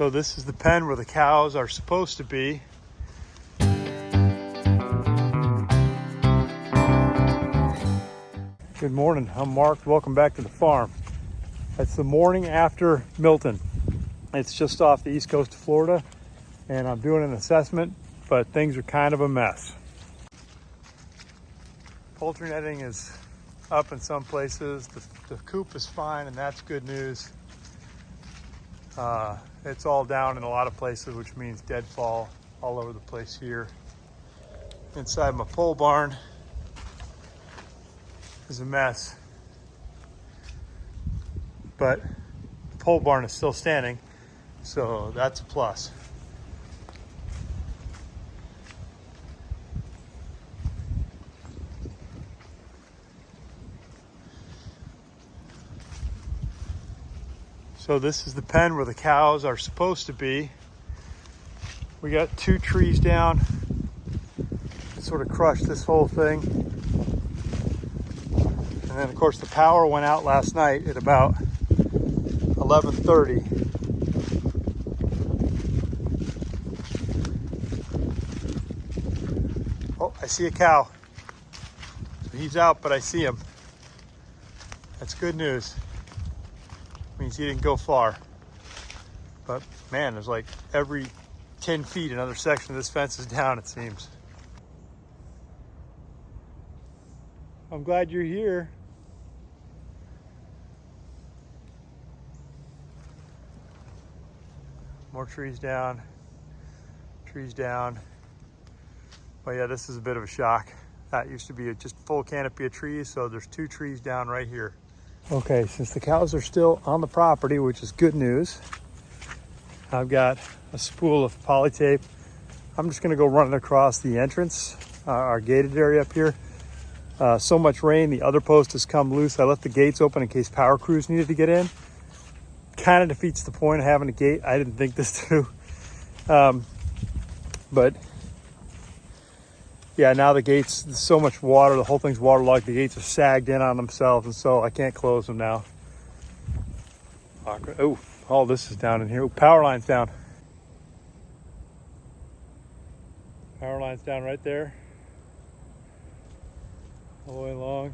So this is the pen where the cows are supposed to be. Good morning, I'm Mark. Welcome back to the farm. It's the morning after Milton. It's just off the east coast of Florida, and I'm doing an assessment, but things are kind of a mess. Poultry netting is up in some places. The coop is fine, and that's good news. It's all down in a lot of places, which means deadfall all over the place here. Inside my pole barn is a mess, but the pole barn is still standing, so that's a plus. So this is the pen where the cows are supposed to be. We got 2 trees down. It sort of crushed this whole thing. And then of course the power went out last night at about 11:30. Oh, I see a cow. So he's out, but I see him. That's good news. Means he didn't go far. But man, there's like every 10 feet another section of this fence is down, it seems. I'm glad you're here. More trees down, trees down. But yeah, this is a bit of a shock. That used to be a just full canopy of trees, so there's 2 trees down right here. Okay, since the cows are still on the property, which is good news, I've got a spool of poly tape. I'm just gonna go run it across the entrance, our gated area up here. So much rain, the other post has come loose. I left the gates open in case power crews needed to get in. Kind of defeats the point of having a gate. I didn't think this through. But yeah, now the gates, there's so much water, the whole thing's waterlogged. The gates are sagged in on themselves, and so I can't close them now. Oh, all this is down in here. Ooh, power line's down. Power line's down right there. All the way along.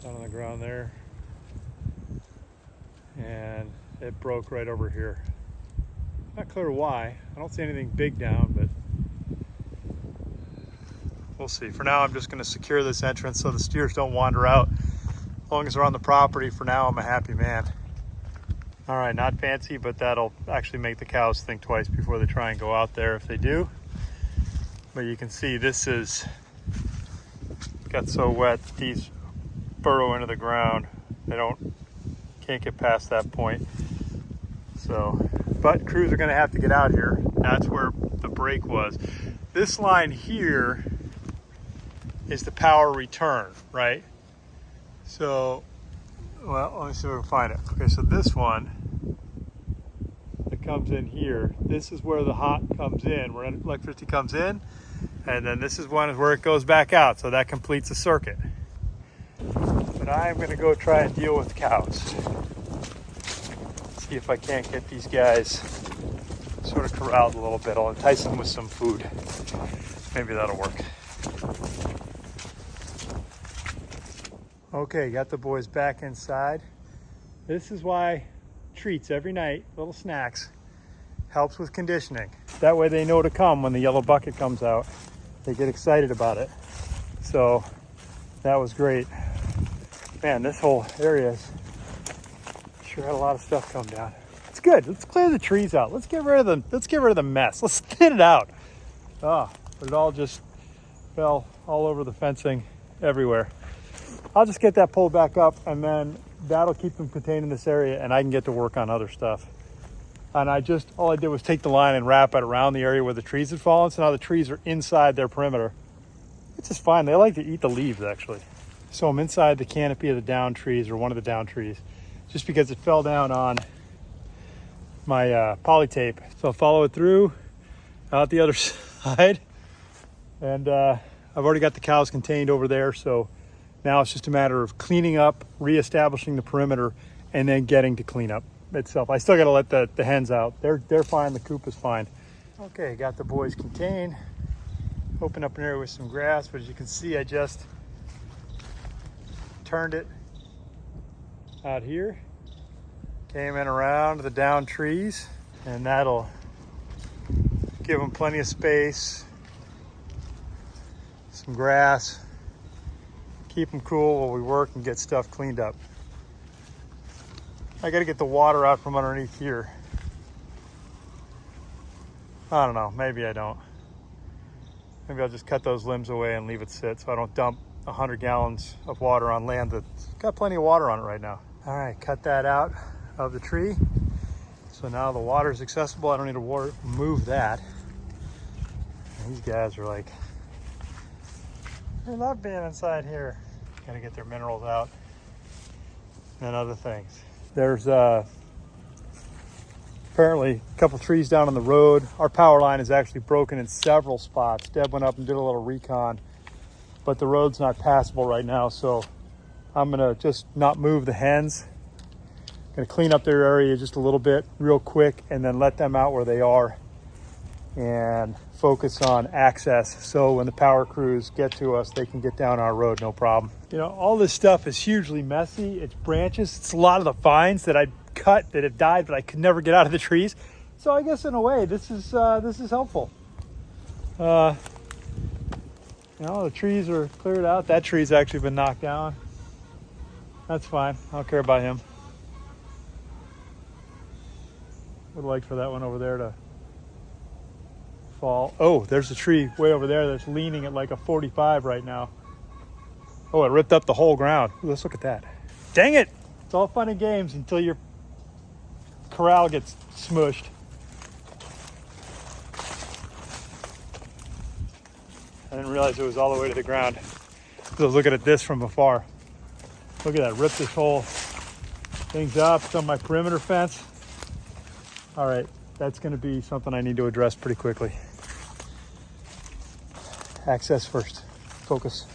Down on the ground there. And it broke right over here. Not clear why. I don't see anything big down, but we'll see. For now, I'm just going to secure this entrance so the steers don't wander out. As long as they're on the property, for now, I'm a happy man. All right, not fancy, but that'll actually make the cows think twice before they try and go out there if they do. But you can see this is got so wet that these burrow into the ground. They can't get past that point. So, but crews are going to have to get out here. That's where the break was. This line here is the power return, right? So, well, let me see if I can find it. Okay, so this one that comes in here, this is where the hot comes in, where electricity comes in, and then this is where it goes back out. So that completes the circuit. But I'm gonna go try and deal with cows. See if I can't get these guys sort of corralled a little bit. I'll entice them with some food. Maybe that'll work. Okay, got the boys back inside. This is why treats every night, little snacks, helps with conditioning. That way they know to come when the yellow bucket comes out. They get excited about it. So that was great. Man, this whole area sure had a lot of stuff come down. It's good. Let's clear the trees out. Let's get rid of the mess. Let's thin it out. But it all just fell all over the fencing everywhere. I'll just get that pulled back up, and then that'll keep them contained in this area, and I can get to work on other stuff. And all I did was take the line and wrap it around the area where the trees had fallen, so now the trees are inside their perimeter. It's just fine. They like to eat the leaves, actually. So I'm inside the canopy of the down trees, or one of the down trees, just because it fell down on my poly tape. So I'll follow it through out the other side, and I've already got the cows contained over there, so now it's just a matter of cleaning up, reestablishing the perimeter, and then getting to clean up. itself. I still got to let the hens out. They're fine. The coop is fine. Okay, got the boys contained. Open up an area with some grass, but as you can see, I just turned it out here. Came in around the down trees, and that'll give them plenty of space, some grass, keep them cool while we work and get stuff cleaned up. I got to get the water out from underneath here. I don't know, maybe I don't. Maybe I'll just cut those limbs away and leave it sit so I don't dump 100 gallons of water on land that's got plenty of water on it right now. All right, cut that out of the tree. So now the water is accessible. I don't need to move that. And these guys are like, they love being inside here. Gotta get their minerals out and other things. There's apparently a couple trees down on the road. Our power line is actually broken in several spots. Deb went up and did a little recon, but the road's not passable right now, so I'm gonna just not move the hens. Gonna clean up their area just a little bit real quick and then let them out where they are and focus on access, so when the power crews get to us, they can get down our road no problem. You know, all this stuff is hugely messy. It's branches. It's a lot of the vines that I cut that have died, but I could never get out of the trees. So I guess in a way, this is helpful. You know, the trees are cleared out. That tree's actually been knocked down. That's fine. I don't care about him. Would like for that one over there to fall. Oh, there's a tree way over there that's leaning at like a 45 right now. Oh, it ripped up the whole ground. Ooh, let's look at that. Dang it! It's all fun and games until your corral gets smushed. I didn't realize it was all the way to the ground. I was looking at this from afar. Look at that, rip this whole things up. It's on my perimeter fence. All right, that's gonna be something I need to address pretty quickly. Access first, focus.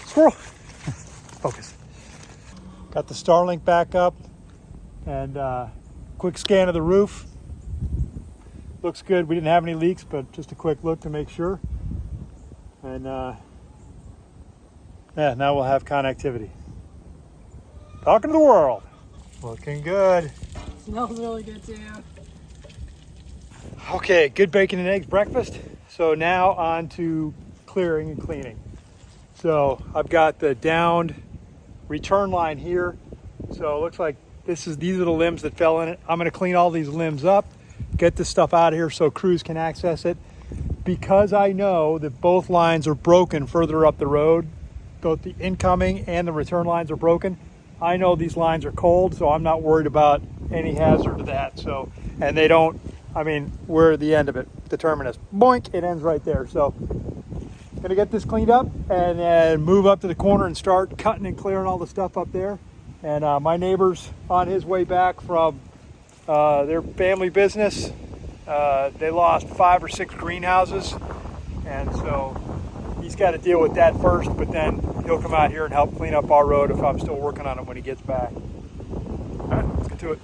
Squirrel, focus. Got the Starlink back up and quick scan of the roof. Looks good. We didn't have any leaks, but just a quick look to make sure. And yeah, now we'll have connectivity. Talking to the world. Looking good. Smells really good too. Okay, good bacon and eggs breakfast. So now on to clearing and cleaning. So I've got the downed return line here. So it looks like these are the limbs that fell in it. I'm gonna clean all these limbs up, get this stuff out of here so crews can access it. Because I know that both lines are broken further up the road, both the incoming and the return lines are broken. I know these lines are cold, so I'm not worried about any hazard to that. So, and they don't, I mean, we're at the end of it, the terminus. Boink, it ends right there. So, gonna get this cleaned up and then move up to the corner and start cutting and clearing all the stuff up there. And my neighbor's on his way back from their family business. They lost 5 or 6 greenhouses, and so he's got to deal with that first, but then he'll come out here and help clean up our road if I'm still working on it when he gets back. All right, let's get to it.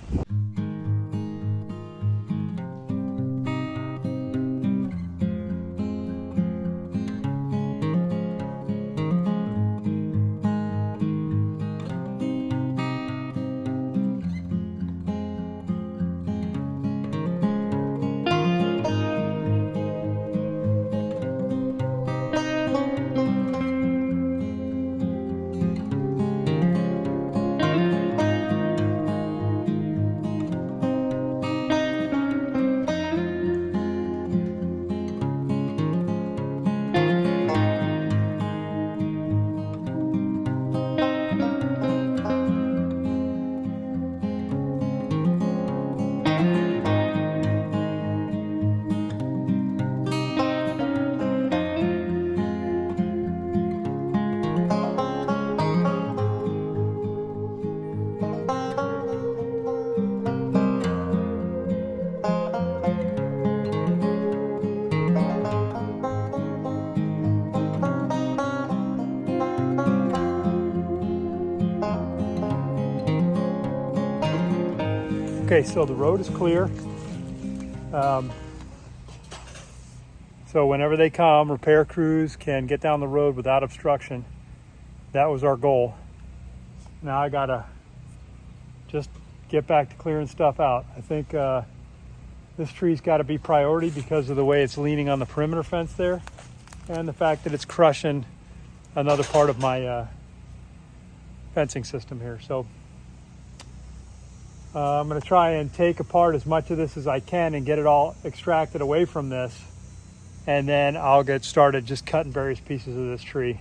Okay, so the road is clear. So whenever they come, repair crews can get down the road without obstruction. That was our goal. Now I gotta just get back to clearing stuff out. I think this tree's got to be priority because of the way it's leaning on the perimeter fence there, and the fact that it's crushing another part of my fencing system here. So I'm going to try and take apart as much of this as I can and get it all extracted away from this, and then I'll get started just cutting various pieces of this tree.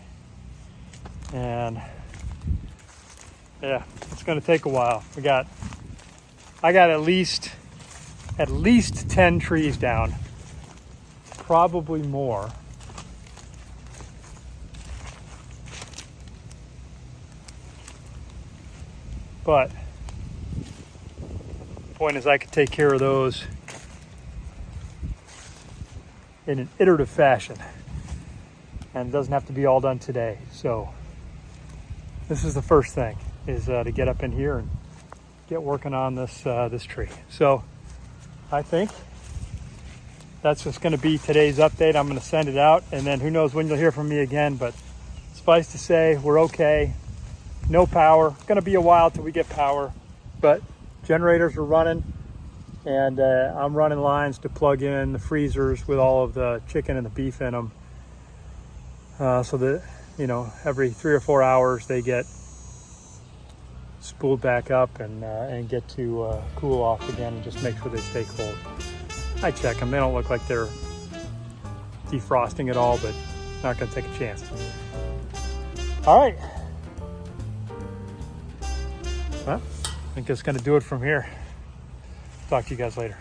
And yeah, it's going to take a while. I got at least 10 trees down, probably more. But the point is I could take care of those in an iterative fashion, and it doesn't have to be all done today. So this is the first thing, is to get up in here and get working on this tree. So I think that's just going to be today's update. I'm going to send it out, and then who knows when you'll hear from me again, but suffice to say, we're okay. No power. Going to be a while till we get power, but generators are running, and I'm running lines to plug in the freezers with all of the chicken and the beef in them, so that, you know, every 3 or 4 hours they get spooled back up and get to cool off again, and just make sure they stay cold. I check them. They don't look like they're defrosting at all, but not going to take a chance. All right. Well, I think that's going to do it from here. Talk to you guys later.